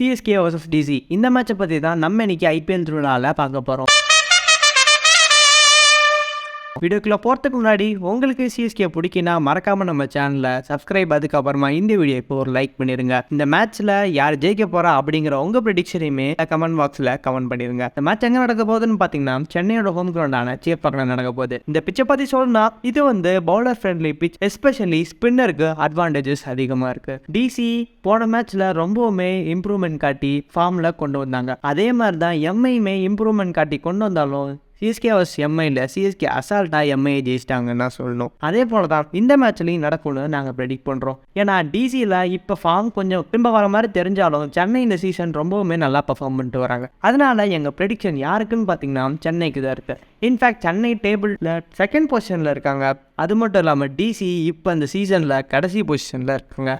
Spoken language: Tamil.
CSK vs DC. இந்த மேட்சை பற்றி தான் நம்ம இன்னைக்கு ஐபிஎல் திருவிழாவில் பார்க்க போகிறோம். வீடியோக்குள்ளே போகிறதுக்கு முன்னாடி உங்களுக்கு சிஎஸ்கே பிடிக்குன்னா மறக்காமல் நம்ம சேனலை சப்ஸ்கிரைப், அதுக்கப்புறமா இந்த வீடியோ இப்போ ஒரு லைக் பண்ணிடுங்க. இந்த மேட்ச்சில் யார் ஜெயிக்க போகிறா அப்படிங்கிற உங்கள் ப்ரெடிக்ஷனையுமே கமெண்ட் பாக்ஸில் கமெண்ட் பண்ணிடுங்க. இந்த மேட்ச் எங்கே நடக்க போகுதுன்னு பார்த்தீங்கன்னா சென்னையோட ஹோம் கிரவுண்டான சேப்பாக்கில் நடக்க போகுது. இந்த பிச்சை பற்றி சொல்லணும்னா இது பவுலர் ஃப்ரெண்ட்லி பிச், எஸ்பெஷலி ஸ்பின்னருக்கு அட்வான்டேஜஸ் அதிகமாக இருக்குது. டிசி போன மேட்ச்சில் ரொம்பவுமே இம்ப்ரூவ்மெண்ட் காட்டி ஃபார்மில் கொண்டு வந்தாங்க. அதே மாதிரி தான் எம்ஐயுமே இம்ப்ரூவ்மெண்ட் காட்டி கொண்டு வந்தாலும் சிஎஸ்கே வர்ஸ் எம்ஐயில் சிஎஸ்கே அசால்ட்டாக எம்ஐ ஜெயிச்சிட்டாங்கன்னு தான் சொல்லணும். அதே போல தான் இந்த மேட்ச்லையும் நடக்கும்னு நாங்கள் ப்ரெடிக்ட் பண்ணுறோம். ஏன்னா டிசியில் இப்போ ஃபார்ம் கொஞ்சம் திரும்ப வர மாதிரி தெரிஞ்சாலும் சென்னை இந்த சீசன் ரொம்பவுமே நல்லா பர்ஃபார்ம் பண்ணிட்டு வராங்க. அதனால எங்கள் ப்ரெடிக்ஷன் யாருக்குன்னு பார்த்தீங்கன்னா சென்னைக்கு தான் இருக்குது. இன்ஃபேக்ட் சென்னை டேபிளில் செகண்ட் பொசிஷனில் இருக்காங்க. அது மட்டும் இல்லாமல் டிசி இப்போ இந்த சீசனில் கடைசி பொசிஷனில் இருக்காங்க.